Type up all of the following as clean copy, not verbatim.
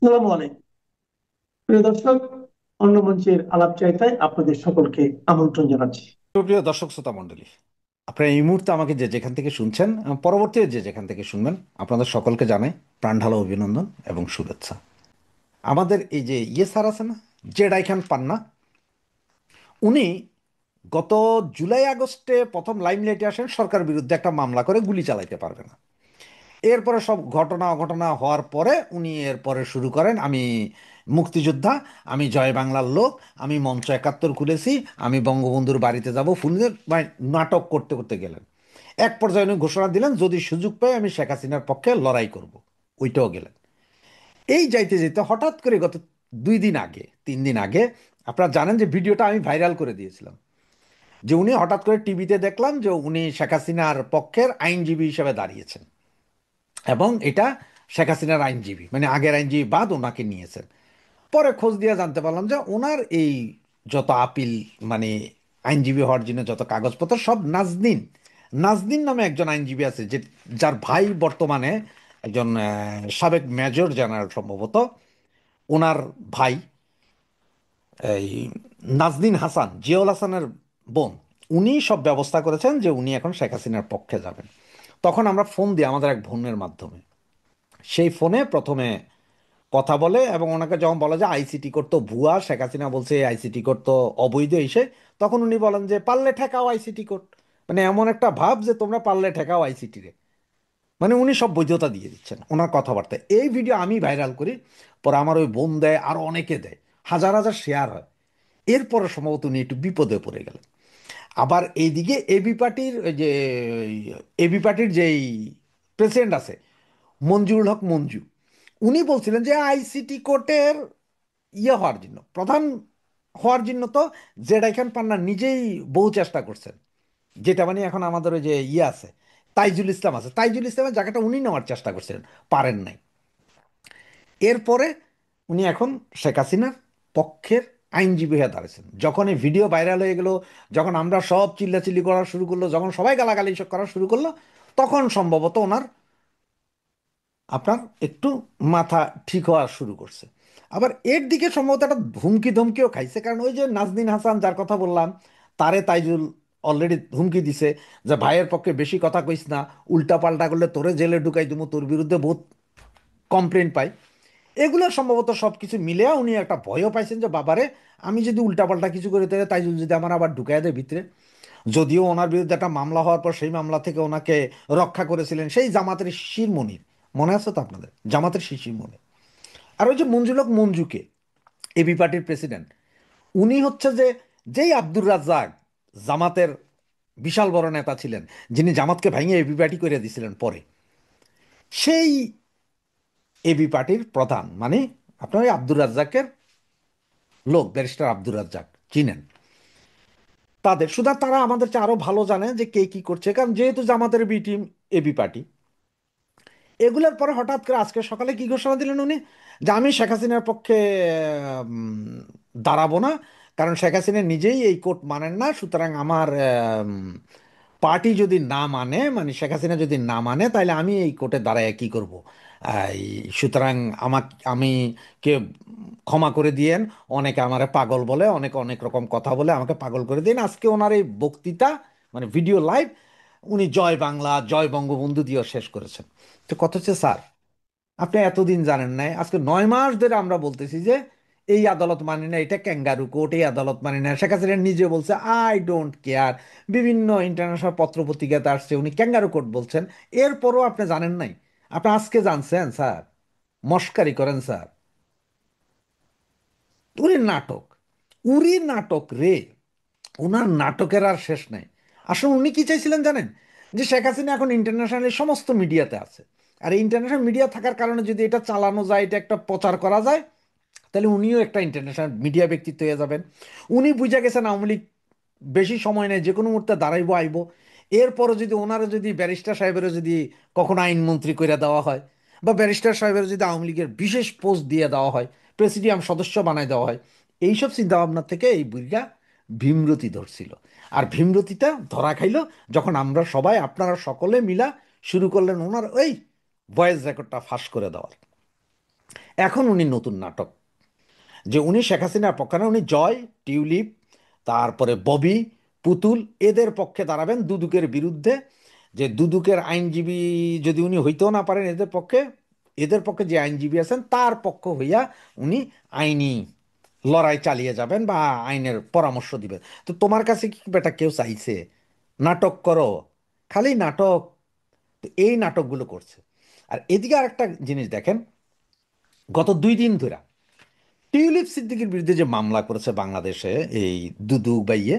আসসালামু আলাইকুম প্রিয় দর্শক, অন্য মঞ্চের আলাপচারিতায় আপনাদের সকলকে আমন্ত্রণ জানাচ্ছি। সুপ্রিয় দর্শক শ্রোতা মণ্ডলী, আপনারা এই মুহূর্তে আমাকে যে যেখান থেকে শুনছেন এবং পরবর্তী যে যেখান থেকে শুনবেন, আপনাদের সকলকে জানাই প্রাণঢালা অভিনন্দন এবং শুভেচ্ছা। আমাদের এই যে স্যার আছে না, জেডাই খান পান্না, উনি গত জুলাই আগস্টে প্রথম লাইমলাইটে আসেন সরকার বিরুদ্ধে একটা মামলা করে গুলি চালাইতে পারবে না। এরপরে সব ঘটনা অঘটনা হওয়ার পরে উনি এরপরে শুরু করেন, আমি মুক্তিযোদ্ধা, আমি জয় বাংলার লোক, আমি মঞ্চ একাত্তর খুলেছি, আমি বঙ্গবন্ধুর বাড়িতে যাব, ফুলের মানে নাটক করতে করতে গেলেন। এক পর্যায়ে উনি ঘোষণা দিলেন, যদি সুযোগ পাই আমি শেখ হাসিনার পক্ষে লড়াই করব। ওইটাও গেলেন। এই যাইতে যেতে হঠাৎ করে গত 2 দিন আগে 3 দিন আগে, আপনারা জানেন যে ভিডিওটা আমি ভাইরাল করে দিয়েছিলাম, যে উনি হঠাৎ করে টিভিতে দেখলাম যে উনি শেখ হাসিনার পক্ষের আইনজীবী হিসেবে দাঁড়িয়েছেন, এবং এটা শেখ হাসিনার আইনজীবী, মানে আগের আইনজীবী বাদ ওনাকে নিয়েছেন। পরে খোঁজ দিয়ে জানতে পারলাম যে ওনার এই যত আপিল, মানে আইনজীবী হওয়ার জন্য যত কাগজপত্র, সব নাজনীন নাজনীন নামে একজন আইনজীবী আছে, যে যার ভাই বর্তমানে একজন সাবেক মেজর জেনারেল সম্ভবত, ওনার ভাই এই নাজনীন হাসান, জিয়াউল হাসানের বোন, উনি সব ব্যবস্থা করেছেন যে উনি এখন শেখ হাসিনার পক্ষে যাবেন। তখন আমরা ফোন দিই আমাদের এক বোনের মাধ্যমে। সেই ফোনে প্রথমে কথা বলে, এবং ওনাকে যখন বলা যায় আইসিটি করতো ভুয়া, শেখ হাসিনা বলছে আইসিটি করতো অবৈধ এসে, তখন উনি বলেন যে পারলে ঠেকাও আইসিটি কোড। মানে এমন একটা ভাব যে তোমরা পারলে ঠেকাও আইসিটি রে। মানে উনি সব বৈধতা দিয়ে দিচ্ছেন ওনার কথাবার্তা। এই ভিডিও আমি ভাইরাল করি, পরে আমার ওই বোন দেয়, আরো অনেকে দেয়, হাজার হাজার শেয়ার হয়। এরপরে সম্ভবত উনি একটু বিপদে পড়ে গেলেন। আবার এইদিকে এবি পার্টির ওই যে এবি পার্টির যেই প্রেসিডেন্ট আছে, মঞ্জুরুল হক মঞ্জু, উনি বলছিলেন যে আইসিটি কোর্টের হওয়ার জন্য, প্রধান হওয়ার জন্য তো জেডাই খান পান্না নিজেই বহু চেষ্টা করছেন। যেটা মানে এখন আমাদের ওই যে আছে, তাইজুল ইসলাম আছে, তাইজুল ইসলামের জায়গাটা উনি নেওয়ার চেষ্টা করছিলেন, পারেন নাই। এরপরে উনি এখন শেখ হাসিনার পক্ষের আইনজীবী হয়ে দাঁড়িয়েছেন। যখন এই ভিডিও ভাইরাল হয়ে গেল, যখন আমরা সব চিল্লাচিল্লি করা শুরু করলো, যখন সবাই গালাগালি সব করা শুরু করলো, তখন সম্ভবত ওনার আপনার একটু মাথা ঠিক হওয়া শুরু করছে। আবার এর দিকে সম্ভবত একটা হুমকি ধমকিও খাইছে, কারণ ওই যে নাজনীন হাসান যার কথা বললাম, তারে তাইজুল অলরেডি হুমকি দিছে যে ভাইয়ের পক্ষে বেশি কথা কইস না, উল্টা পাল্টা করলে তোরে জেলে ঢুকাই দেবো, তোর বিরুদ্ধে বহুত কমপ্লেন পাই। এগুলো সম্ভবত সব কিছু মিলে উনি একটা ভয়ও পাইছেন যে বাবারে, আমি যদি উল্টাপাল্টা কিছু করে তাহলে তাইজুল যদি আমার আবার ঢুকাই দেয় ভিতরে। যদিও ওনার বিরুদ্ধে একটা মামলা হওয়ার পর সেই মামলা থেকে ওনাকে রক্ষা করেছিলেন সেই জামাতের শিশির মনির, মনে আছে তো আপনাদের, জামাতের শিশির মনির। আর ওই যে মঞ্জুলক মঞ্জুকে, এবি পার্টির প্রেসিডেন্ট, উনি হচ্ছে যে, যেই আব্দুর রাজ্জাক জামাতের বিশাল বড় নেতা ছিলেন, যিনি জামাতকে ভেঙে এবি পার্টি করে দিয়েছিলেন পরে, সেই এবি পার্টির প্রধান, মানে আপনার ওই আব্দুর রাজ্জাকের লোক, ব্যারিস্টার আব্দুর রাজ্জাক চিনেন তাদের, সুতরাং তারা আমাদের চেয়ে আরো ভালো জানে যে কে কি করছে, কারণ যেহেতু জামাতের বি টিম, এবি পার্টি। এগুলোর পরে হঠাৎ করে আজকে সকালে কি ঘোষণা দিলেন উনি, যে আমি শেখ হাসিনার পক্ষে দাঁড়াবো না, কারণ শেখ হাসিনা নিজেই এই কোর্ট মানেন না, সুতরাং আমার পার্টি যদি না মানে, মানে শেখ হাসিনা যদি না মানে, তাহলে আমি এই কোর্টে দাঁড়ায় কি করব। সুতরাং আমি কে ক্ষমা করে দিয়েন। অনেকে আমারে পাগল বলে, অনেকে অনেক রকম কথা বলে, আমাকে পাগল করে দিন। আজকে ওনার এই বক্তৃতা, মানে ভিডিও লাইভ, উনি জয় বাংলা জয় বঙ্গবন্ধু দিয়েও শেষ করেছেন। তো কথা হচ্ছে স্যার, আপনি এতদিন জানেন নাই, আজকে 9 মাস ধরে আমরা বলতেছি যে এই আদালত মানি না, এটা ক্যাঙ্গারু কোর্ট, এই আদালত মানি না। শেখ হাসিনা নিজে বলছে আই ডোন্ট কেয়ার, বিভিন্ন ইন্টারন্যাশনাল পত্র পত্রিকাতে আসছে উনি ক্যাঙ্গারু কোর্ট বলছেন। এরপরও আপনি জানেন নাই? আপনি আজকে জানছেন স্যার? মস্কারি করেন স্যার। উনি নাটক, উরি নাটক রে, ওনার নাটকের আর শেষ নাই। আসলে উনি কি চাইছিলেন জানেন? যে শেখ হাসিনা এখন ইন্টারন্যাশনালি সমস্ত মিডিয়াতে আছে, আর এই ইন্টারন্যাশনাল মিডিয়া থাকার কারণে যদি এটা চালানো যায়, এটা একটা প্রচার করা যায়, তাহলে উনিও একটা ইন্টারন্যাশনাল মিডিয়া ব্যক্তিত্ব হয়ে যাবেন। উনি বুঝে গেছেন আওয়ামী লীগ বেশি সময় নেই, যে কোনো মুহূর্তে দাঁড়াইবো আইবো। এরপরও যদি ওনারা যদি ব্যারিস্টার সাহেবেরও যদি কখনো আইনমন্ত্রী করে দেওয়া হয়, বা ব্যারিস্টার সাহেবের যদি আওয়ামী লীগের বিশেষ পোস্ট দিয়ে দেওয়া হয়, প্রেসিডিয়াম সদস্য বানায় দেওয়া হয়, এইসব চিন্তাভাবনা থেকে এই বুড়িটা ভীমরতি ধরছিল। আর ভীমরতিটা ধরা খাইলো যখন আমরা সবাই, আপনারা সকলে মিলা শুরু করলেন ওনার ওই ভয়েস রেকর্ডটা ফাঁস করে দেওয়ার। এখন উনি নতুন নাটক, যে উনি শেখ হাসিনার পক্ষে না, উনি জয়, টিউলিপ, তারপরে ববি, পুতুল, এদের পক্ষে দাঁড়াবেন দুদুকের বিরুদ্ধে। যে দুদুকের আইনজীবী যদি উনি হইতেও না পারেন এদের পক্ষে যে আইনজীবী আছেন তার পক্ষ হইয়া উনি আইনি লড়াই চালিয়ে যাবেন বা আইনের পরামর্শ দিবেন। তো তোমার কাছে কি বেটা কেউ চাইছে নাটক করো? খালি নাটক। তো এই নাটকগুলো করছে। আর এদিকে আরেকটা জিনিস দেখেন, গত 2 দিন ধরে টিউলিপ সিদ্দিকীর বিরুদ্ধে যে মামলা করেছে বাংলাদেশে এই দুদু বাইয়ে,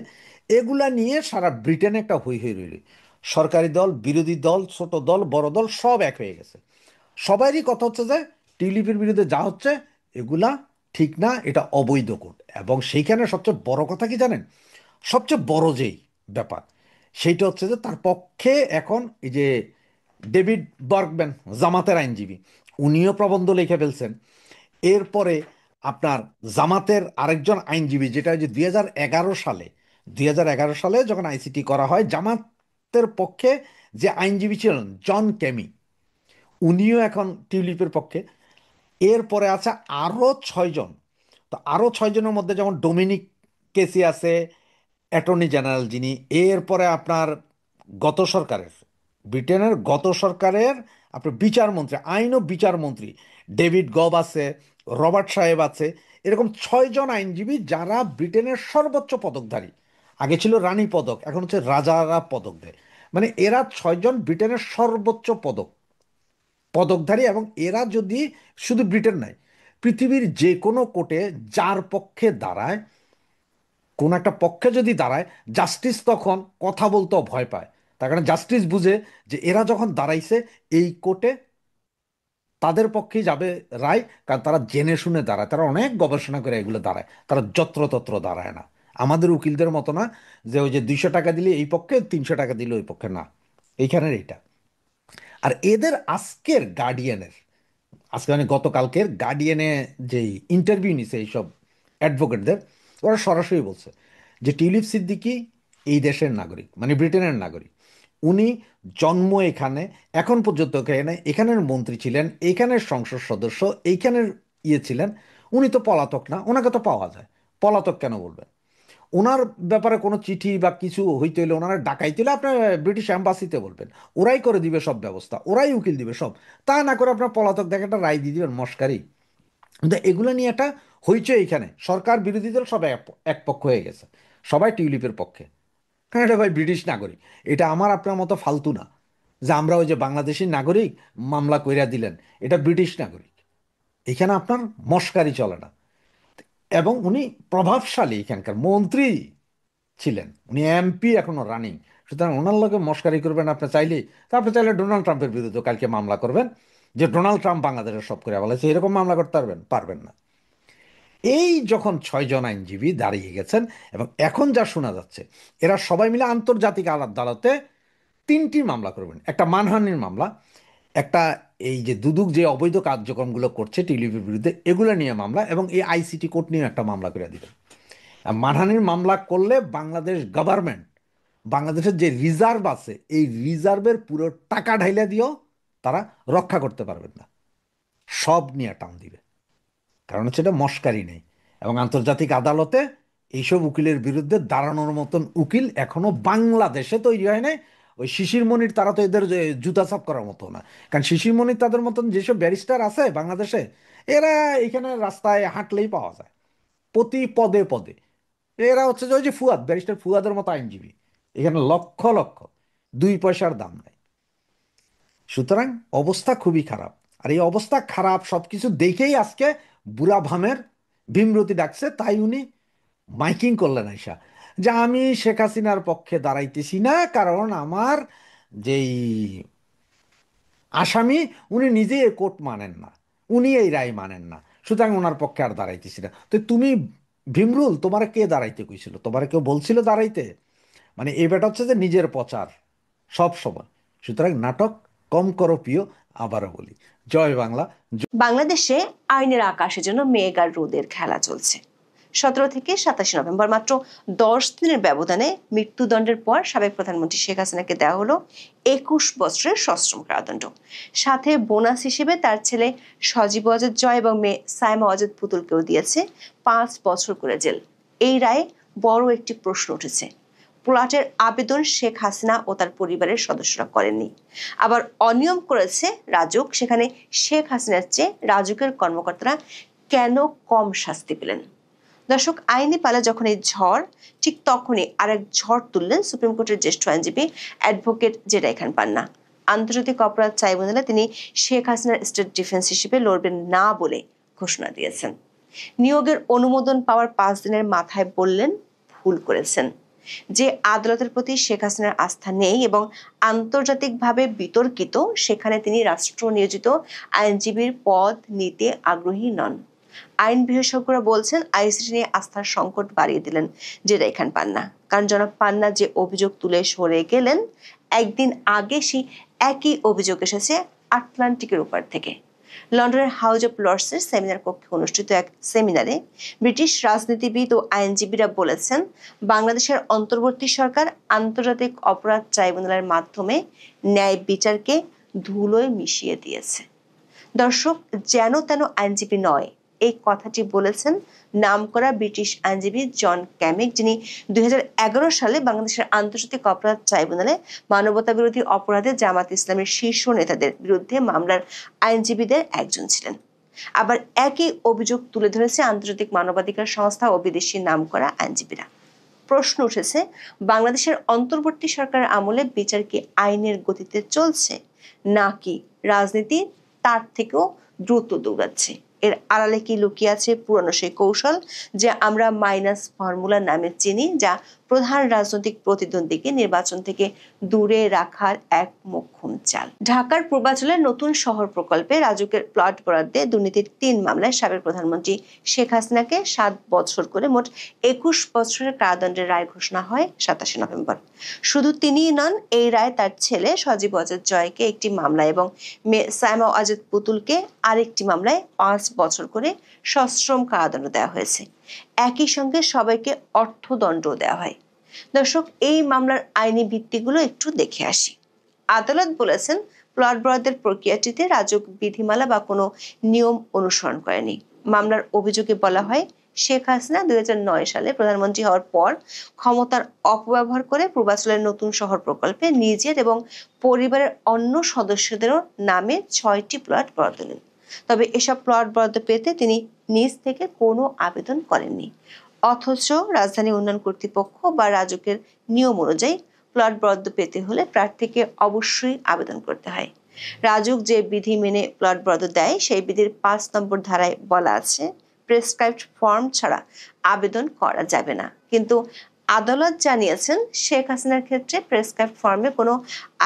এগুলা নিয়ে সারা ব্রিটেনে একটা হই হই রইল। সরকারি দল, বিরোধী দল, ছোট দল, বড় দল সব এক হয়ে গেছে। সবারই কথা হচ্ছে যে টিউলিপের বিরুদ্ধে যা হচ্ছে এগুলা ঠিক না, এটা অবৈধ কোড। এবং সেইখানে সবচেয়ে বড় কথা কি জানেন? সবচেয়ে বড় যেই ব্যাপার সেইটা হচ্ছে যে তার পক্ষে এখন এই যে ডেভিড বার্গম্যান, জামাতের আইনজীবী, উনিও প্রবন্ধ লিখে ফেলছেন। এরপরে আপনার জামাতের আরেকজন আইনজীবী, যেটা যে 2011 সালে, 2011 সালে যখন আইসিটি করা হয়, জামাতের পক্ষে যে আইনজীবী ছিলেন জন কেমি, উনিও এখন টিউলিপের পক্ষে। এরপরে আছে আরও 6 জন। তো আরও 6 জনের মধ্যে যেমন ডোমিনিক কেসি আছে, অ্যাটর্নি জেনারেল যিনি। এরপরে আপনার গত সরকারের, ব্রিটেনের গত সরকারের আপনার বিচারমন্ত্রী, আইন ও বিচারমন্ত্রী ডেভিড গব আছে, রবার্ট সাহেব আছে। এরকম 6 জন আইনজীবী যারা ব্রিটেনের সর্বোচ্চ পদকধারী। আগে ছিল রানী পদক, এখন হচ্ছে রাজারা পদক দেয়। মানে এরা 6 জন ব্রিটেনের সর্বোচ্চ পদকধারী। এবং এরা যদি শুধু ব্রিটেন নয়, পৃথিবীর যে কোনো কোর্টে যার পক্ষে দাঁড়ায়, কোন একটা পক্ষে যদি দাঁড়ায়, জাস্টিস তখন কথা বলতেও ভয় পায়। তার কারণ জাস্টিস বুঝে যে এরা যখন দাঁড়াইছে এই কোর্টে, তাদের পক্ষেই যাবে রায়। কারণ তারা জেনে শুনে দাঁড়ায়, তারা অনেক গবেষণা করে এগুলো দাঁড়ায়, তারা যত্রতত্র দাঁড়ায় না। আমাদের উকিলদের মতো না, যে ওই যে 200 টাকা দিলে এই পক্ষে, 300 টাকা দিলে ওই পক্ষে না। এইখানের এইটা। আর এদের আজকে মানে গতকালকের গার্ডিয়ানে যেই ইন্টারভিউ নিছে এইসব অ্যাডভোকেটদের, ওরা সরাসরি বলছে যে টিউলিপ সিদ্দিকী এই দেশের নাগরিক, মানে ব্রিটেনের নাগরিক। উনি জন্ম এখানে, এখন পর্যন্ত এখানের মন্ত্রী ছিলেন, এখানের সংসদ সদস্য, এইখানের ছিলেন। উনি তো পলাতক না, ওনাকে তো পাওয়া যায়। পলাতক কেন বলবেন? ওনার ব্যাপারে কোনো চিঠি বা কিছু হইতে হইলে, ওনারা ডাকাইতে হলে আপনার ব্রিটিশ অ্যাম্বাসিতে বলবেন, ওরাই করে দিবে সব ব্যবস্থা, ওরাই উকিল দিবে সব। তা না করে আপনার পলাতক দেখে একটা রায় দিয়ে দিবেন, মস্কারি। কিন্তু এগুলো নিয়ে একটা হইচই এখানে, সরকার বিরোধী দল সবাই এক পক্ষ হয়ে গেছে, সবাই টিউলিপের পক্ষে। কারণ এটা ভাই ব্রিটিশ নাগরিক, এটা আমার আপনার মতো ফালতু না যে আমরা ওই যে বাংলাদেশি নাগরিক মামলা কইরা দিলেন, এটা ব্রিটিশ নাগরিক। এখানে আপনার মস্কারি চলে না। এবং উনি প্রভাবশালী এখানকার মন্ত্রী ছিলেন, উনি এমপি এখনো রানিং। সুতরাং ওনার লগে মশকারি করবেন আপনি চাইলে, তা আপনি চাইলে ডোনাল্ড ট্রাম্পের বিরুদ্ধে কালকে মামলা করবেন, যে ডোনাল্ড ট্রাম্প বাংলাদেশের সব করে বলেছে, এরকম মামলা করতে পারবেন? পারবেন না। এই যখন 6 জন আইনজীবী দাঁড়িয়ে গেছেন, এবং এখন যা শোনা যাচ্ছে এরা সবাই মিলে আন্তর্জাতিক আদালতে 3টি মামলা করবেন। একটা মানহানির মামলা, একটা এই যে দুদক যে অবৈধ কার্যক্রমগুলো করছে টিলিপির বিরুদ্ধে এগুলো নিয়ে মামলা, এবং এই আইসিটি কোর্ট নিয়ে একটা মামলা করে দিবেন। আর মানহানির মামলা করলে বাংলাদেশ গভর্নমেন্ট, বাংলাদেশের যে রিজার্ভ আছে এই রিজার্ভের পুরো টাকা ঢাইলা দিয়েও তারা রক্ষা করতে পারবেন না, সব নিয়ে টান দিবে। কারণ হচ্ছে এটা মশকারি নেই। এবং আন্তর্জাতিক আদালতে এইসব উকিলের বিরুদ্ধে দাঁড়ানোর মতন উকিল এখনো বাংলাদেশে তৈরি হয় নাই। ওই শিশির মনির তারা তো এদের যে জুতা সাফ করার মতো না। কারণ শিশির মনির তাদের মতন যেসব ব্যারিস্টার আছে বাংলাদেশে, এরা এখানে রাস্তায় হাঁটলেই পাওয়া যায়, প্রতি পদে পদে। এরা হচ্ছে যে ওই যে ফুয়াদ, ব্যারিস্টার ফুয়াদের মতো আইনজীবী, এখানে লক্ষ লক্ষ, 2 পয়সার দাম নাই। সুতরাং অবস্থা খুবই খারাপ। আর এই অবস্থা খারাপ সবকিছু দেখেই আজকে বুড়া ভামের ভীমরতি ডাকছে, তাই উনি মাইকিং করলেন আইসা, যে আমি শেখ হাসিনার পক্ষে দাঁড়াইতেছি না, কারণ আমার যেই আসামি উনি নিজে এ কোর্ট মানেন না, উনি এই রায় মানেন না, সুতরাং ওনার পক্ষে আর দাঁড়াইতেছি না। তো তুমি ভীমরুল, তোমার কে দাঁড়াইতে কইছিল? তোমার কেউ বলছিল দাঁড়াইতে? মানে এই ব্যাটা হচ্ছে যে নিজের প্রচার সব সময়। সুতরাং নাটক কম করো প্রিয়। আবারও বলি, জয় বাংলা। বাংলাদেশে আইনের আকাশে যেন মেঘ আর রোদের খেলা চলছে। 17 থেকে 27 নভেম্বর মাত্র 10 দিনের ব্যবধানে মৃত্যুদণ্ডের পর সাবেক প্রধানমন্ত্রী শেখ হাসিনাকে দেওয়া হলো 21 বছরের সশ্রম কারাদণ্ড। সাথে বোনাস হিসেবে তার ছেলে সজীব ওয়াজেদ জয় এবং মেয়ে সাইমা ওয়াজেদ পুতুলকেও দিয়েছে 5 বছর করে জেল। এই রায়ে বড় একটি প্রশ্ন উঠেছে। প্লটের আবেদন শেখ হাসিনা ও তার পরিবারের সদস্যরা করেননি, আবার অনিয়ম করেছে রাজুক, সেখানে শেখ হাসিনার চেয়ে রাজুকের কর্মকর্তারা কেন কম শাস্তি পেলেন? দর্শক, আইনি পালা যখন এই ঝড়, ঠিক তখনই আরেক ঝড় তুললেন সুপ্রিম কোর্টের জ্যেষ্ঠ আইনজীবী অ্যাডভোকেট জেরাই খান পান্না। আন্তর্জাতিক অপরাধ ট্রাইব্যুনালে তিনি শেখ হাসিনার স্টেট ডিফেন্স হিসেবে লড়বেন না বলে ঘোষণা দিয়েছেন। নিয়োগের অনুমোদন পাওয়ার 5 দিনের মাথায় বললেন ভুল করেছেন। যে আদালতের প্রতি শেখ হাসিনার আস্থা নেই এবং আন্তর্জাতিকভাবে বিতর্কিত, সেখানে তিনি রাষ্ট্র নিয়োজিত আইনজীবীর পদ নিতে আগ্রহী নন। আইন বিশেষজ্ঞরা বলছেন আইসিটি নিয়ে আস্থার সংকট বাড়িয়ে দিলেন জেরাই খান পান্না। কারণ জনাব পান্না যে অভিযোগ তুলে সরে গেলেন, একদিন আগে সেই একই অভিযোগ এসেছে আটলান্টিকের উপর থেকে। লন্ডনের হাউজ অব লর্ডসের সেমিনার কক্ষে অনুষ্ঠিত এক সেমিনারে ব্রিটিশ রাজনীতিবিদ ও আইনজীবীরা বলেছেন, বাংলাদেশের অন্তর্বর্তী সরকার আন্তর্জাতিক অপরাধ ট্রাইব্যুনালের মাধ্যমে ন্যায় বিচারকে ধুলোয় মিশিয়ে দিয়েছে। দর্শক, যেন তেন আইনজীবী নয়, এই কথাটি বলেছেন নামকরা ব্রিটিশ আইনজীবী জন ক্যামিক, যিনি 2011 সালে বাংলাদেশের আন্তর্জাতিক অপরাধ ট্রাইব্যুনালে মানবতা বিরোধী অপরাধে জামাত ইসলামের শীর্ষ নেতাদের বিরুদ্ধে মামলার আইনজীবীদের একজন ছিলেন। আবার একই অভিযোগ তুলে ধরেছে আন্তর্জাতিক মানবাধিকার সংস্থা ও বিদেশি নামকরা আইনজীবীরা। প্রশ্ন উঠেছে, বাংলাদেশের অন্তর্বর্তী সরকারের আমলে বিচার কি আইনের গতিতে চলছে, নাকি রাজনীতি তার থেকেও দ্রুত দৌড়াচ্ছে? এর আড়ালে কি লুকিয়ে আছে পুরনো সেই কৌশল যে আমরা মাইনাস ফর্মুলা নামে চিনি, যা প্রধান রাজনৈতিক প্রতিদ্বন্দ্বীকে নির্বাচন থেকে দূরে রাখার এক মোক্ষম চাল? ঢাকার পূর্বাঞ্চলের নতুন শহর প্রকল্পে রাজুকের প্লট বরাদ্দে দুর্নীতির 3 মামলায় সাবেক প্রধানমন্ত্রী শেখ হাসিনাকে 7 বছর করে মোট 21 বছরের কারাদণ্ডের রায় ঘোষণা হয় 27 নভেম্বর। শুধু তিনিই নন, এই রায় তার ছেলে সজীব ওয়াজেদ জয়কে একটি মামলায় এবং মেয়ে সাইমা ওয়াজেদ পুতুলকে আরেকটি মামলায় 5 বছর করে সশ্রম কারাদণ্ড দেওয়া হয়েছে। একই সঙ্গে সবাইকে অর্থদণ্ড দেওয়া হয়। দর্শক, এই মামলার আইনি ভিত্তিগুলো একটু দেখে আসি। আদালত বলেছেন, প্লট বরাদ্দের প্রক্রিয়াটিতে রাজুক বিধিমালা বা কোনো নিয়ম অনুসরণ করেনি। মামলার অভিযোগে বলা হয়, শেখ হাসিনা 2009 সালে প্রধানমন্ত্রী হওয়ার পর ক্ষমতার অপব্যবহার করে পূর্বাঞ্চলের নতুন শহর প্রকল্পে নিজের এবং পরিবারের অন্য সদস্যদেরও নামে 6টি প্লট বরাদ্দ দেন। তবে এসব প্লট বরাদ্দ পেতে তিনি নিজ থেকে কোনো আবেদন করেননি। অথচ রাজধানী উন্নয়ন কর্তৃপক্ষ বা রাজুকের নিয়ম অনুযায়ী প্লট বরাদ্দ পেতে হলে প্রার্থীকে অবশ্যই আবেদন করতে হয়। রাজুক যে বিধি মেনে প্লট বরাদ্দ দেয়, সেই বিধির 5 নম্বর ধারায় বলা আছে, প্রেসক্রাইবড ফর্ম ছাড়া আবেদন করা যাবে না। কিন্তু আদালত জানিয়েছেন, শেখ হাসিনার ক্ষেত্রে প্রেসক্রাইবড ফর্মে কোনো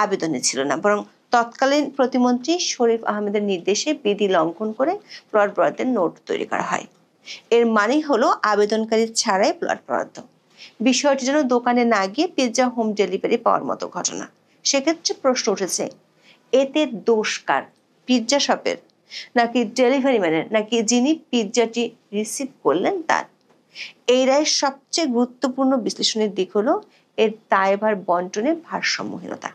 আবেদনই ছিল না, বরং তৎকালীন প্রতিমন্ত্রী শরীফ আহমেদের নির্দেশে বিধি লঙ্ঘন করে প্লট বরাদ্দের নোট তৈরি করা হয়। এর মানে হলো আবেদনকারী ছাড়াই প্লট বরাদ্দ। বিষয়টি যেন দোকানে না গিয়ে পিৎজা হোম ডেলিভারি পাওয়ার মতো ঘটনা। সেক্ষেত্রে প্রশ্ন উঠেছে, এতে দোষ কার? পিৎজা শপের, নাকি ডেলিভারি ম্যানের, নাকি যিনি পিৎজাটি রিসিভ করলেন তার? এই রায়ের সবচেয়ে গুরুত্বপূর্ণ বিশ্লেষণের দিক হলো এর দায়ভার বন্টনের ভারসাম্যহীনতা।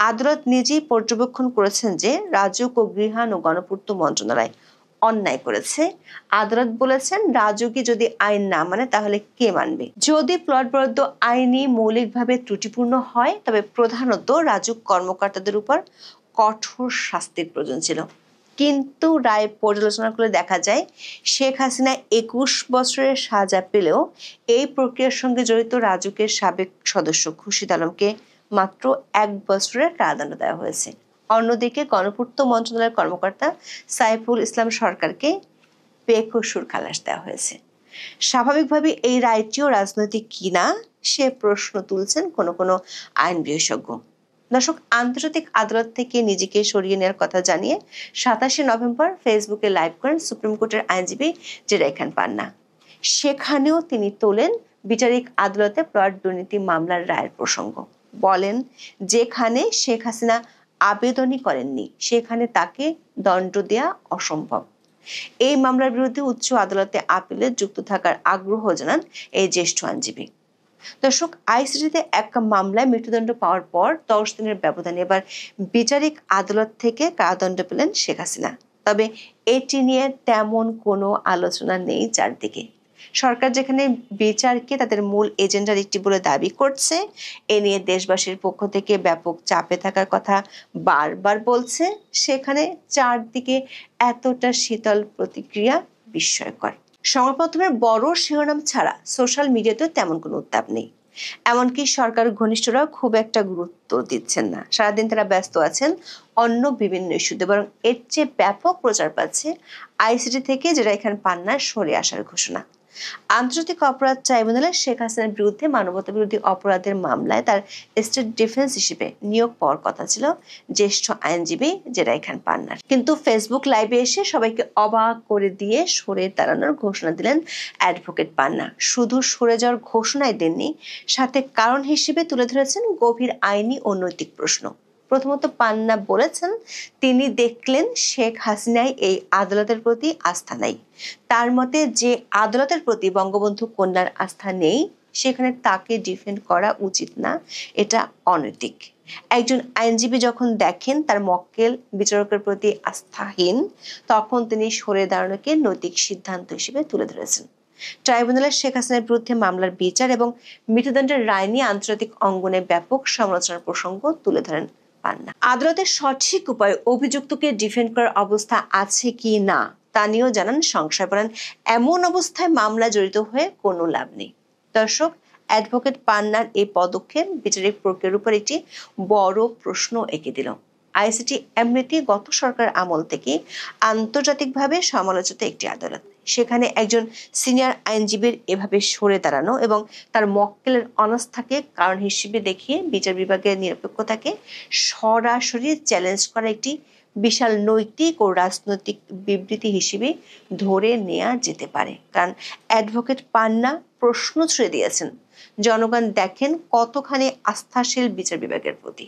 আদালত নিজেই পর্যবেক্ষণ করেছেন যে রাজুক ও গৃহায়ণ ও গণপূর্ত মন্ত্রণালয় অন্যায় করেছে। আদালত বলেছেন, রাজুকি যদি আইন না মানে তাহলে কে মানবে? যদি প্লট বরাদ্দ আইনি মৌলিকভাবে ত্রুটিপূর্ণ হয়, তবে প্রধানত রাজুক কর্মকর্তাদের উপর কঠোর শাস্তির প্রয়োজন ছিল। কিন্তু রায় পর্যালোচনা করে দেখা যায়, শেখ হাসিনা 21 বছরের সাজা পেলেও এই প্রক্রিয়ার সঙ্গে জড়িত রাজুকের সাবেক সদস্য খুরশিদ আলমকে মাত্র 1 বছরের কারাদণ্ড দেওয়া হয়েছে। অন্যদিকে গণপূর্ত মন্ত্রণালয়ের কর্মকর্তা সাইফুল ইসলাম সরকারকে বেকসুর খালাস দেওয়া হয়েছে। স্বাভাবিকভাবে এই রায়টিও রাজনৈতিক কিনা সে প্রশ্ন তুলছেন কোনো কোনো আইন বিশেষজ্ঞ। দর্শক, আন্তর্জাতিক আদালত থেকে নিজেকে সরিয়ে নেওয়ার কথা জানিয়ে 27 নভেম্বর ফেসবুকে লাইভ করেন সুপ্রিম কোর্টের আইনজীবী জেরাই খান পান্না। সেখানেও তিনি তোলেন বিচারিক আদালতে প্লট দুর্নীতি মামলার রায়ের প্রসঙ্গ। বলেন, যেখানে শেখ হাসিনা আবেদনই করেননি সেখানে তাকে দণ্ড দেয়া অসম্ভব। এই মামলার বিরুদ্ধে উচ্চ আদালতে আপিলে যুক্ত থাকার আগ্রহ জানান এই জ্যেষ্ঠ আইনজীবী। দর্শক, আইসিটিতে এক মামলায় মৃত্যুদণ্ড পাওয়ার পর 10 দিনের ব্যবধানে এবার বিচারিক আদালত থেকে কারাদণ্ড পেলেন শেখ হাসিনা। তবে এটি নিয়ে তেমন কোনো আলোচনা নেই চারদিকে। সরকার যেখানে বিচারকে তাদের মূল এজেন্ডার একটি বলে দাবি করছে, এ নিয়ে দেশবাসীর পক্ষ থেকে ব্যাপক চাপে থাকার কথা বারবার বলছে, সেখানে চারদিকে এতটা শীতল প্রতিক্রিয়া বিস্ময়কর। সংবাদ মাধ্যমের বড় শিরোনাম ছাড়া সোশ্যাল মিডিয়াতেও তেমন কোনো উত্তাপ নেই। এমনকি সরকার ঘনিষ্ঠরাও খুব একটা গুরুত্ব দিচ্ছেন না। সারাদিন তারা ব্যস্ত আছেন অন্য বিভিন্ন ইস্যুতে, বরং এর চেয়ে ব্যাপক প্রচার পাচ্ছে আইসিটি থেকে জেরাই খান পান্নার সরে আসার ঘোষণা। আন্তর্জাতিক অপরাধ ট্রাইব্যুনালে শেখ হাসিনার বিরুদ্ধে মানবতা বিরোধী অপরাধের মামলায় তার স্টেট ডিফেন্স হিসেবে নিয়োগ পাওয়ার কথা ছিল জ্যেষ্ঠ আইনজীবী জেরাই খান পান্নার। কিন্তু ফেসবুক লাইভে এসে সবাইকে অবাক করে দিয়ে সরে দাঁড়ানোর ঘোষণা দিলেন অ্যাডভোকেট পান্না। শুধু সরে যাওয়ার ঘোষণাই দেননি, সাথে কারণ হিসেবে তুলে ধরেছেন গভীর আইনি ও নৈতিক প্রশ্ন। প্রথমত, পান্না বলেছেন তিনি দেখলেন শেখ হাসিনায় এই আদালতের প্রতি আস্থা নাই। তার মতে, যে আদালতের প্রতি বঙ্গবন্ধু কন্যার আস্থা নেই সেখানে তাকে ডিফেন্ড করা উচিত না, এটা অনৈতিক। একজন আইনজীবী যখন দেখেন তার মক্কেল বিচারকের প্রতি আস্থাহীন, তখন তিনি সরে দাঁড়ানোকে নৈতিক সিদ্ধান্ত হিসেবে তুলে ধরেছেন। ট্রাইব্যুনালের শেখ হাসিনার বিরুদ্ধে মামলার বিচার এবং মৃত্যুদণ্ডের রায় নিয়ে আন্তর্জাতিক অঙ্গনে ব্যাপক সমালোচনার প্রসঙ্গ তুলে ধরেন পান্না। আদালতের সঠিক উপায়ে অভিযুক্তকে ডিফেন্ড করার অবস্থা আছে কি না তা নিয়েও জানান সংশয় পড়েন। এমন অবস্থায় মামলা জড়িত হয়ে কোনো লাভ নেই। দর্শক, অ্যাডভোকেট পান্নার এই পদক্ষেপ বিচারিক প্রক্রিয়ার উপর একটি বড় প্রশ্ন এঁকে দিল। আইসিটি এমনিতে গত সরকার আমল থেকে আন্তর্জাতিকভাবে সমালোচিত একটি আদালত। সেখানে একজন সিনিয়র আইনজীবীর এভাবে সরে দাঁড়ানো এবং তার মক্কেলের অনাস্থাকে কারণ হিসেবে দেখিয়ে বিচার বিভাগের নিরপেক্ষতাকে সরাসরি চ্যালেঞ্জ করা একটি বিশাল নৈতিক ও রাজনৈতিক বিবৃতি হিসেবে ধরে নেওয়া যেতে পারে। কারণ অ্যাডভোকেট পান্না প্রশ্ন ছুড়ে দিয়েছেন, জনগণ দেখেন কতখানি আস্থাশীল বিচার বিভাগের প্রতি।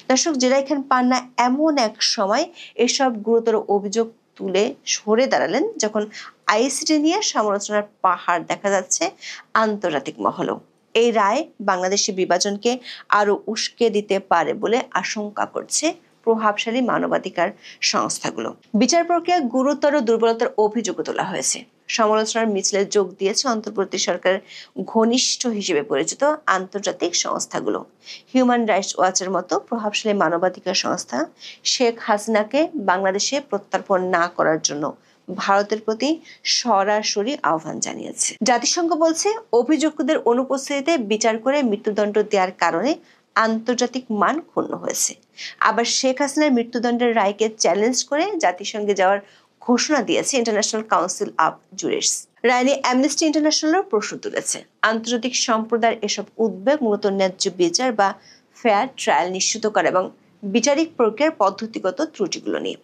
দর্শক, জেরাই খান পান্না এমন এক সময় এসব গুরুতর অভিযোগ তুলে সরে দাঁড়ালেন যখন আইসিটি নিয়ে সমালোচনার পাহাড় দেখা যাচ্ছে আন্তর্জাতিক মহলেও। এই রায় বাংলাদেশের বিভাজনকে আরো উস্কে দিতে পারে বলে আশঙ্কা করছে প্রভাবশালী মানবাধিকার সংস্থাগুলো। বিচার প্রক্রিয়া গুরুতর দুর্বলতার অভিযোগ তোলা হয়েছে। সমালোচনার মিছিলে যোগ দিয়েছে অন্তর্বর্তী সরকারের ঘনিষ্ঠ হিসেবে পরিচিত আন্তর্জাতিক সংস্থাগুলো। হিউম্যান রাইটস ওয়াচের মতো প্রভাবশালী মানবাধিকার সংস্থা শেখ হাসিনাকে বাংলাদেশে প্রত্যর্পণ না করার জন্য ভারতের প্রতি সরাসরি আহ্বান জানিয়েছে। জাতিসংঘ বলছে, অভিযুক্তদের অনুপস্থিতিতে বিচার করে মৃত্যুদণ্ড দেওয়ার কারণে আন্তর্জাতিক মান ক্ষুণ্ণ হয়েছে। আবার শেখ হাসিনার মৃত্যুদণ্ডের রায়কে চ্যালেঞ্জ করে জাতিসংঘে যাওয়ার ঘোষণা দিয়েছে ইন্টারন্যাশনাল কাউন্সিল অফ জুরিস্টস। রায় নিয়ে অ্যামনেস্টি ইন্টারন্যাশনালও প্রশ্ন তুলেছে। আন্তর্জাতিক সম্প্রদায়ের এসব উদ্বেগ মূলত ন্যায্য বিচার বা ফেয়ার ট্রায়াল নিশ্চিত করা এবং বিচারিক প্রক্রিয়ার পদ্ধতিগত ত্রুটিগুলো নিয়ে।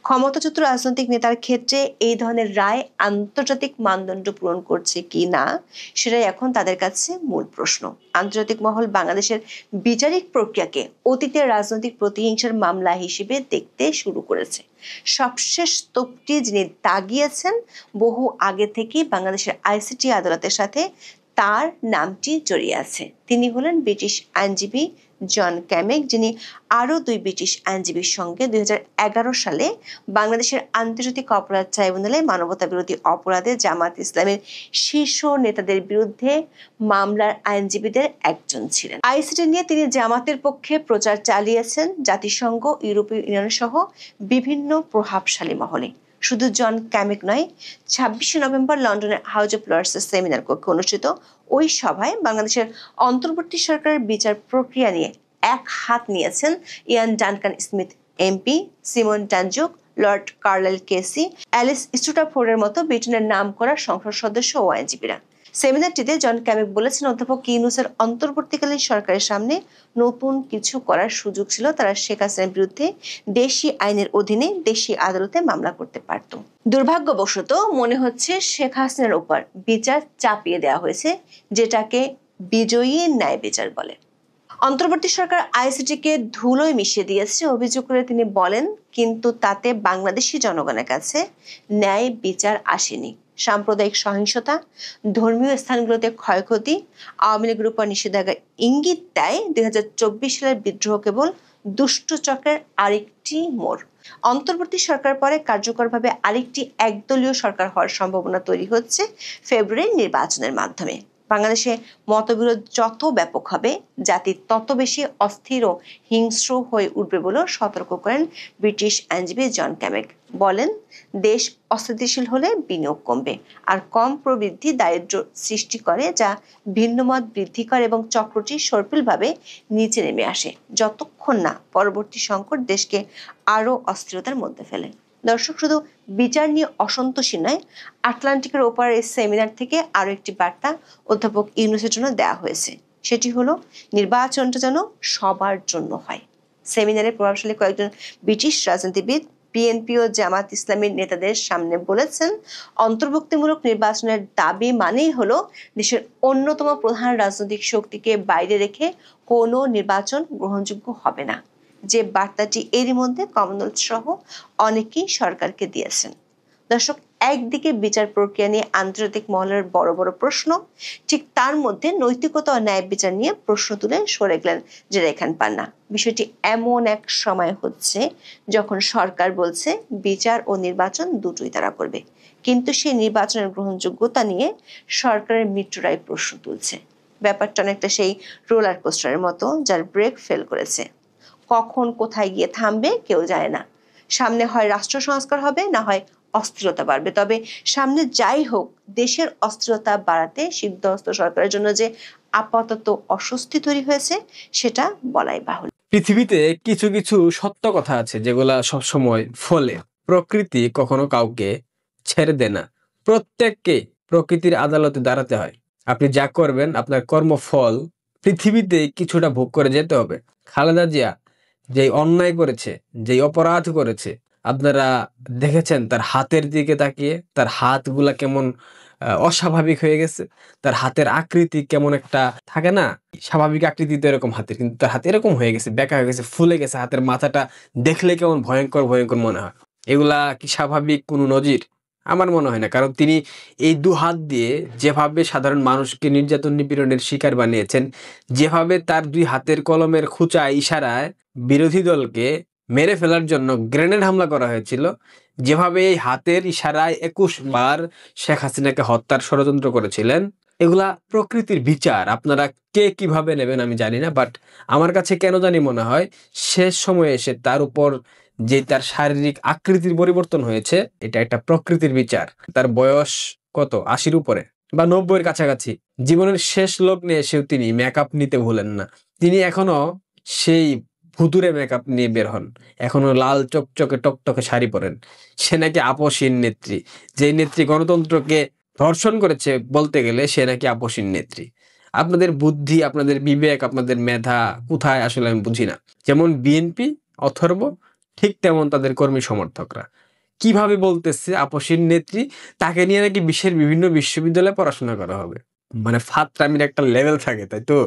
ক্ষমতাচ্যুত রাজনৈতিক নেতার ক্ষেত্রে এই ধরনের রায় আন্তর্জাতিক মানদণ্ড পূরণ করছে কি না সেটাই এখন তাদের কাছে মূল প্রশ্ন। আন্তর্জাতিক মহল বাংলাদেশের বিচারিক প্রক্রিয়াকে অতীতের রাজনৈতিক প্রতিহিংসার মামলা হিসেবে দেখতে শুরু করেছে। সবশেষ তোপটি যিনি দাগিয়েছেন বহু আগে থেকেই বাংলাদেশের আইসিটি আদালতের সাথে তার নামটি জড়িয়ে আছে। তিনি হলেন ব্রিটিশ আইনজীবী জন ক্যামেক, যিনি আরো 2 ব্রিটিশ আইনজীবীর সঙ্গে 2011 সালে বাংলাদেশের আন্তর্জাতিক অপরাধ ট্রাইব্যুনালে মানবতা বিরোধী অপরাধে জামাত ইসলামের শীর্ষ নেতাদের বিরুদ্ধে মামলার আইনজীবীদের একজন ছিলেন। আইসিটি নিয়ে তিনি জামাতের পক্ষে প্রচার চালিয়েছেন জাতিসংঘ, ইউরোপীয় ইউনিয়ন সহ বিভিন্ন প্রভাবশালী মহলে। শুধু জন ক্যামেক নয়, 26 নভেম্বর লন্ডনের হাউজ অফ লর্ডসের সেমিনার কক্ষে অনুষ্ঠিত ওই সভায় বাংলাদেশের অন্তর্বর্তী সরকারের বিচার প্রক্রিয়া নিয়ে এক হাত নিয়েছেন ইয়ান ডানকান স্মিথ এমপি, সিমন টানজুক, লর্ড কার্লাইল কেসি, অ্যালিস স্টুটাফোর্ডের মতো ব্রিটেনের নামকরা সংসদ সদস্য ও আইনজীবীরা। সেমিনারটিতে জন ক্যামেক বলেছেন, অধ্যাপক ইউনূসের অন্তর্বর্তীকালীন সরকারের সামনে নতুন কিছু করার সুযোগ ছিল। তারা শেখ হাসিনার বিরুদ্ধে দেশি আইনের অধীনে দেশি আদালতে মামলা করতে পারত। দুর্ভাগ্যবশত মনে হচ্ছে শেখ হাসিনার উপর বিচার চাপিয়ে দেওয়া হয়েছে, যেটাকে বিজয়ী ন্যায় বিচার বলে। অন্তর্বর্তী সরকার আইসিটিকে ধুলোয় মিশিয়ে দিয়েছে অভিযোগ করে তিনি বলেন, কিন্তু তাতে বাংলাদেশি জনগণের কাছে ন্যায় বিচার আসেনি। সাম্প্রদায়িক সহিংসতা, ধর্মীয় স্থানগুলোতে ক্ষয়ক্ষতি, আওয়ামী লীগের উপর নিষেধাজ্ঞা ইঙ্গিত দেয় 2024 সালের বিদ্রোহ কেবল দুষ্ট চক্রের আরেকটি মোড়। অন্তর্বর্তী সরকার পরে কার্যকরভাবে আরেকটি একদলীয় সরকার হওয়ার সম্ভাবনা তৈরি হচ্ছে ফেব্রুয়ারি নির্বাচনের মাধ্যমে। বাংলাদেশে মতবিরোধ যত ব্যাপক হবে, জাতি তত বেশি অস্থির ও হিংস্র হয়ে উঠবে বলেও সতর্ক করেন ব্রিটিশ আইনজীবী জন ক্যামেক। বলেন, দেশ অস্থিতিশীল হলে বিনিয়োগ কমবে, আর কম প্রবৃদ্ধি দারিদ্র্য সৃষ্টি করে, যা ভিন্নমত বৃদ্ধি করে এবং চক্রটি সর্পিলভাবে নিচে নেমে আসে, যতক্ষণ না পরবর্তী সংকট দেশকে আরো অস্থিরতার মধ্যে ফেলে। দর্শক, শুধু বিচার নিয়ে অসন্তোষী নয়, আটলান্টিকের ওপারের এই সেমিনার থেকে আরো একটি বার্তা অধ্যাপক ইউনূসের জন্য দেওয়া হয়েছে। সেটি হলো, নির্বাচনটা যেন সবার জন্য হয়। সেমিনারে প্রভাবশালী কয়েকজন ব্রিটিশ রাজনীতিবিদ বিএনপি ও জামাত ইসলামীর নেতাদের সামনে বলেছেন, অন্তর্ভুক্তিমূলক নির্বাচনের দাবি মানেই হলো দেশের অন্যতম প্রধান রাজনৈতিক শক্তিকে বাইরে রেখে কোনো নির্বাচন গ্রহণযোগ্য হবে না। যে বার্তাটি এরই মধ্যে কমনওয়েলথ সহ অনেকেই সরকারকে দিয়েছেন। দর্শক, একদিকে বিচার প্রক্রিয়া নিয়ে আন্তর্জাতিক মহলের বড় বড় প্রশ্ন, ঠিক তার মধ্যে নৈতিকতা ও ন্যায় বিচার নিয়ে প্রশ্ন তুলে সরে গেলেন জেরাইখান পান্না। বিষয়টি এমন এক সময় হচ্ছে যখন সরকার বলছে বিচার ও নির্বাচন দুটোই তারা করবে, কিন্তু সেই নির্বাচনের গ্রহণযোগ্যতা নিয়ে সরকারের মিত্ররাই প্রশ্ন তুলছে। ব্যাপারটা অনেকটা সেই রোলার কোস্টারের মতো, যার ব্রেক ফেল করেছে। কখন কোথায় গিয়ে থামবে কেউ জানে না। সামনে হয় রাষ্ট্র সংস্কার হবে, না হয় অস্থিরতা বাড়বে। তবে সামনে যাই হোক, দেশের অস্থিরতা বাড়াতে সিদ্ধহস্ত সরকারের জন্য যে আপাতত অস্বস্তি তৈরি হয়েছে, সেটা বলাই বাহুল্য। পৃথিবীতে কিছু কিছু সত্য কথা আছে যেগুলা সবসময় ফলে। প্রকৃতি কখনো কাউকে ছেড়ে দেয় না, প্রত্যেককে প্রকৃতির আদালতে দাঁড়াতে হয়। আপনি যা করবেন, আপনার কর্মফল পৃথিবীতে কিছুটা ভোগ করে যেতে হবে। খালেদা জিয়া যেই অন্যায় করেছে, যেই অপরাধ করেছে, আপনারা দেখেছেন তার হাতের দিকে তাকিয়ে, তার হাতগুলা কেমন অস্বাভাবিক হয়ে গেছে। তার হাতের আকৃতি কেমন একটা থাকে না, স্বাভাবিক আকৃতি তো এরকম হাতের, কিন্তু তার হাত এরকম হয়ে গেছে, বেঁকা হয়ে গেছে, ফুলে গেছে। হাতের মাথাটা দেখলে কেমন ভয়ঙ্কর ভয়ঙ্কর মনে হয়। এগুলা কি স্বাভাবিক কোনো নজির? আমার মনে হয় না। কারণ তিনি এই দু হাত দিয়ে যেভাবে সাধারণ মানুষকে নির্যাতন নিপীড়নের শিকার বানিয়েছেন, যেভাবে তার দুই হাতের কলমের খুঁচা ইশারায় বিরোধী দলকে মেরে ফেলার জন্য গ্রেনেড হামলা করা হয়েছিল, যেভাবে এই হাতের ইশারায় 21 বার শেখ হাসিনাকে হত্যার ষড়যন্ত্র করেছিলেন, এগুলা প্রকৃতির বিচার। আপনারা কে কিভাবে নেবেন আমি জানি না, বাট আমার কাছে কেন জানি মনে হয় শেষ সময়ে এসে তার উপর যে তার শারীরিক আকৃতির পরিবর্তন হয়েছে, এটা একটা প্রকৃতির বিচার। তার বয়স কত, 80-র উপরে বা 90-এর কাছাকাছি। জীবনের শেষ লগ্নে এসেও তিনি মেকআপ নিতে ভুলেন না। তিনি এখনো সেই ভুতুরে মেকআপ নিয়ে বের হন, এখনো লাল চকচকে টকটকে শাড়ি পরেন। সে নাকি আপসীন নেত্রী। যে নেত্রী গণতন্ত্রকে ধর্ষণ করেছে, বলতে গেলে সে নাকি আপসীন নেত্রী। আপনাদের বুদ্ধি, আপনাদের বিবেক, আপনাদের মেধা কোথায় আসলে আমি বুঝি না। যেমন বিএনপি অথর্ব, ঠিক তেমন তাদের কর্মী সমর্থকরা কিভাবে বলতেছে আপসীন নেত্রী, তাকে নিয়ে নাকি বিশ্বের বিভিন্ন বিশ্ববিদ্যালয়ে পড়াশোনা করা হবে। মানে ফাত্রামির একটা লেভেল থাকে, তাই তো?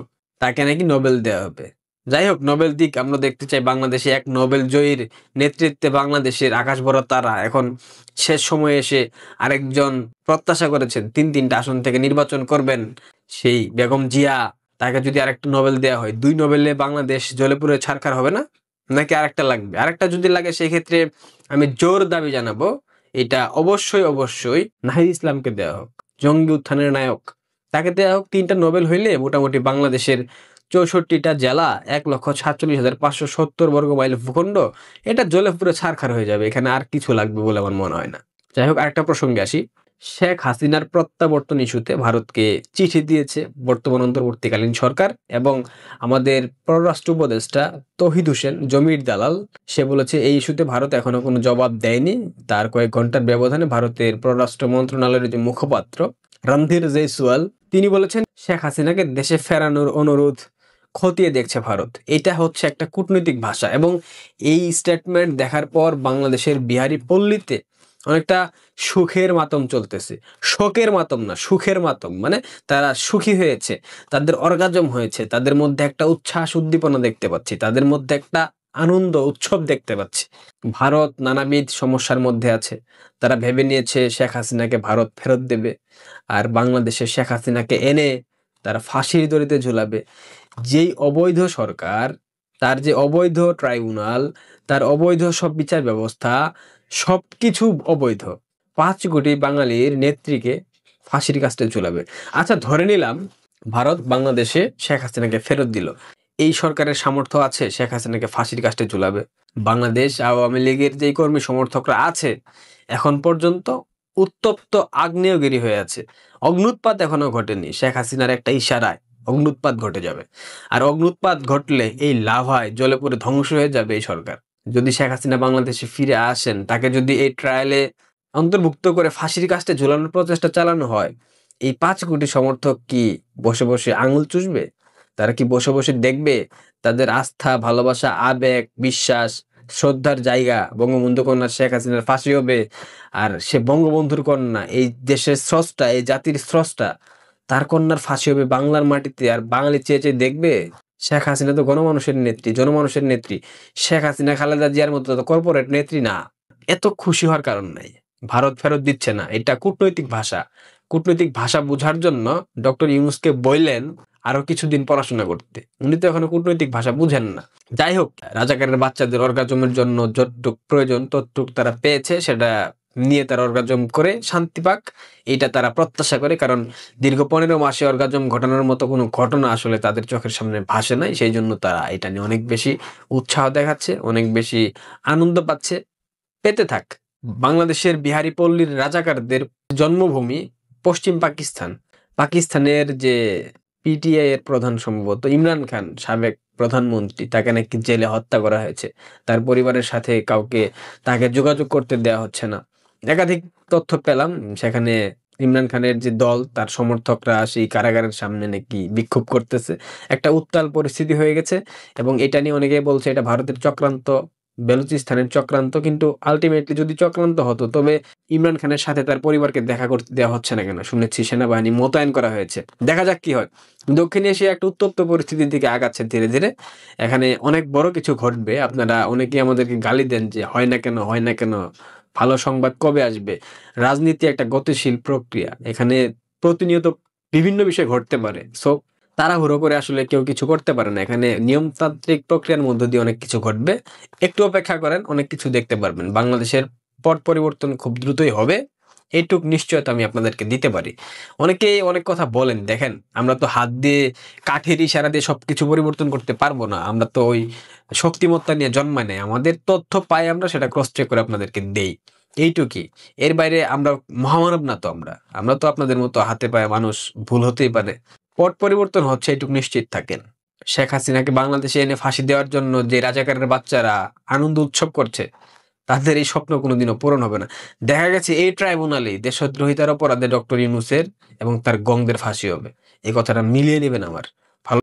তাকে নাকি নোবেল দেওয়া হবে। যাই হোক, নোবেল দিক, আমরা দেখতে চাই বাংলাদেশে এক নোবেল জয়ীর নেতৃত্বে বাংলাদেশের আকাশ ভরা তারা। এখন শেষ সময়ে এসে আরেকজন প্রত্যাশা করেছেন 3টা আসন থেকে নির্বাচন করবেন, সেই বেগম জিয়া। তাকে যদি আরেকটা নোবেল দেওয়া হয়, 2 নোবেলে বাংলাদেশ জ্বলে পুড়ে ছারখার হবে না? নাকি আরেকটা লাগবে? আরেকটা যদি লাগে, সেই ক্ষেত্রে আমি জোর দাবি জানাবো, এটা অবশ্যই অবশ্যই নাহিদ ইসলামকে দেওয়া হোক, জঙ্গি উত্থানের নায়ক। তাকে দেওয়া হোক। 3টা নোবেল হইলে মোটামুটি বাংলাদেশের 64টা জেলা, 1,47,570 বর্গ মাইল ভূখণ্ড, এটা জ্বলে পুরো ছারখার হয়ে যাবে। এখানে আর কিছু লাগবে বলে আমার মনে হয় না। যাই হোক, আরেকটা প্রসঙ্গে আসি। শেখ হাসিনার প্রত্যাবর্তন ইস্যুতে ভারতকে চিঠি দিয়েছে বর্তমান অন্তর্বর্তীকালীন সরকার, এবং আমাদের পররাষ্ট্র উপদেষ্টা তৌহিদ হোসেন, জমির দালাল, সে বলেছে এই ইস্যুতে ভারত এখনো কোনো জবাব দেয়নি। তার কয়েক ঘন্টার ব্যবধানে ভারতের পররাষ্ট্র মন্ত্রণালয়ের যে মুখপাত্র রণধীর জয়সওয়াল, তিনি বলেছেন শেখ হাসিনাকে দেশে ফেরানোর অনুরোধ খতিয়ে দেখছে ভারত। এটা হচ্ছে একটা কূটনৈতিক ভাষা, এবং এই স্টেটমেন্ট দেখার পর বাংলাদেশের বিহারি পল্লীতে অনেকটা সুখের মাতম চলতেছে, শোকের মাতম না, সুখের মাতম। মানে তারা সুখী হয়েছে, তাদের অর্গাজম হয়েছে, তাদের মধ্যে একটা উচ্ছ্বাস উদ্দীপনা দেখতে পাচ্ছি, তাদের মধ্যে একটা আনন্দ উৎসব দেখতে পাচ্ছি। ভারত নানাবিধ সমস্যার মধ্যে আছে, তারা ভেবে নিয়েছে শেখ হাসিনাকে ভারত ফেরত দেবে, আর বাংলাদেশে শেখ হাসিনাকে এনে তারা ফাঁসির দড়িতে ঝুলাবে। যেই অবৈধ সরকার, তার যে অবৈধ ট্রাইব্যুনাল, তার অবৈধ সব বিচার ব্যবস্থা, সবকিছু অবৈধ। 5 কোটি বাঙালির নেত্রীকে ফাঁসির কাস্টে ঝুলাবে। আচ্ছা, ধরে নিলাম ভারত বাংলাদেশে শেখ হাসিনাকে ফেরত দিল, এই সরকারের সামর্থ্য আছে শেখ হাসিনাকে ফাঁসির কাস্টে ঝুলাবে? বাংলাদেশ আওয়ামী লীগের যেই কর্মী সমর্থকরা আছে, এখন পর্যন্ত উত্তপ্ত আগ্নেয়গিরি হয়ে আছে। অগ্নুৎপাত এখনো ঘটেনি, শেখ হাসিনার একটা ইশারায় অগ্নুৎপাত ঘটে যাবে। আর অগ্নুৎপাত ঘটলে এই লাভায় জ্বলে পুড়ে ধ্বংস হয়ে যাবে এই সরকার। যদি শেখ হাসিনা বাংলাদেশে ফিরে আসেন, তাকে যদি এই ট্রায়ালে অন্তর্ভুক্ত করে ফাঁসির কাস্টে ঝুলানোর প্রচেষ্টা চালানো হয়, এই 5 কোটি সমর্থক কি বসে বসে আঙুল চুষবে? তারা কি বসে বসে দেখবে তাদের আস্থা, ভালোবাসা, আবেগ, বিশ্বাস, শ্রদ্ধার জায়গা বঙ্গবন্ধু কন্যা শেখ হাসিনার ফাঁসি হবে, আর সে বঙ্গবন্ধুর কন্যা, এই দেশের স্রষ্টা, এই জাতির স্রষ্টা, তার কন্যার ফাঁসি হবে বাংলার মাটিতে, আর বাঙালি চেয়ে চেয়ে দেখবে? শেখ হাসিনা তো গণমানুষের নেত্রী, জনমানুষের নেত্রী। শেখ হাসিনা খালেদা জিয়ার মতো তো কর্পোরেট নেত্রী না। এত খুশি হওয়ার কারণ নাই। ভারত ফেরত দিচ্ছে না, এটা কূটনৈতিক ভাষা। কূটনৈতিক ভাষা বোঝার জন্য ডক্টর ইউনূসকে বললেন আরো কিছুদিন পড়াশোনা করতে, উনি তো এখনো কূটনৈতিক ভাষা বুঝেন না। যাই হোক, রাজাকারের বাচ্চাদের অর্গাজমের জন্য যতটুক প্রয়োজন ততটুক তারা পেয়েছে, সেটা নিয়ে তারা অর্গাজম করে শান্তি পাক, এইটা তারা প্রত্যাশা করে। কারণ দীর্ঘ 15 মাসে অর্গাজম ঘটানোর মতো কোনো ঘটনা আসলে তাদের চোখের সামনে ভাসে নাই, সেই জন্য তারা এটা নিয়ে অনেক বেশি উৎসাহ দেখাচ্ছে, অনেক বেশি আনন্দ পাচ্ছে। পেতে থাক। বাংলাদেশের বিহারি পল্লীর রাজাকারদের জন্মভূমি পশ্চিম পাকিস্তান। পাকিস্তানের যে পিটিআই এর প্রধান সম্ভবত ইমরান খান, সাবেক প্রধানমন্ত্রী, তাকে নাকি জেলে হত্যা করা হয়েছে। তার পরিবারের সাথে কাউকে তাকে যোগাযোগ করতে দেওয়া হচ্ছে না। একাধিক তথ্য পেলাম, সেখানে ইমরান খানের যে দল, তার সমর্থকরা সেই কারাগারের সামনে নাকি বিক্ষোভ করতেছে। একটা উত্তাল পরিস্থিতি হয়ে গেছে, এবং এটা নিয়ে অনেকে বলছে এটা ভারতের চক্রান্ত, বেলুচিস্তানের চক্রান্ত। কিন্তু আলটিমেটলি যদি চক্রান্ত হতো, তবে ইমরান খানের সাথে তার পরিবারকে দেখা করতে দেওয়া হচ্ছে না কেন? শুনেছি সেনাবাহিনী মোতায়েন করা হয়েছে। দেখা যাক কি হয়। দক্ষিণ এশিয়া একটা উত্তপ্ত পরিস্থিতির দিকে আগাচ্ছে ধীরে ধীরে। এখানে অনেক বড় কিছু ঘটবে। আপনারা অনেকেই আমাদেরকে গালি দেন যে হয় না কেন, হয় না কেন, ভালো সংবাদ কবে আসবে? রাজনীতি একটা গতিশীল প্রক্রিয়া, এখানে প্রতিনিয়ত বিভিন্ন বিষয় ঘটতে পারে। সো তাড়াহুড়ো করে আসলে কেউ কিছু করতে পারে না। এখানে নিয়মতান্ত্রিক প্রক্রিয়ার মধ্য দিয়ে অনেক কিছু ঘটবে। একটু অপেক্ষা করেন, অনেক কিছু দেখতে পারবেন। বাংলাদেশের পট পরিবর্তন খুব দ্রুতই হবে, এইটুক নিশ্চয়তা আমি আপনাদেরকে দিতে পারি। অনেকেই অনেক কথা বলেন, দেখেন আমরা তো হাত দিয়ে, কাঠের ইশারা দিয়ে সবকিছু পরিবর্তন করতে পারবো না। আমরা তো ওই শক্তিমত্তা নিয়ে জন্মাই নাই। আমাদের তথ্য পাই, আমরা সেটা ক্রস চেক করে আপনাদেরকে দেই, এইটুকুই। এর বাইরে আমরা মহামানব না তো। আমরা তো আপনাদের মতো হাতে পায়ে মানুষ, ভুল হতেই পারে। পট পরিবর্তন হচ্ছে, এইটুকু নিশ্চিত থাকেন। শেখ হাসিনাকে বাংলাদেশে এনে ফাঁসি দেওয়ার জন্য যে রাজাকারের বাচ্চারা আনন্দ উৎসব করছে, তাদের এই স্বপ্ন কোনোদিনও পূরণ হবে না। দেখা গেছে এই ট্রাইব্যুনালে দেশদ্রোহিতার অপরাধে ডক্টর ইউনূসের এবং তার গংদের ফাঁসি হবে। এই কথাটা মিলিয়ে নেবেন আমার।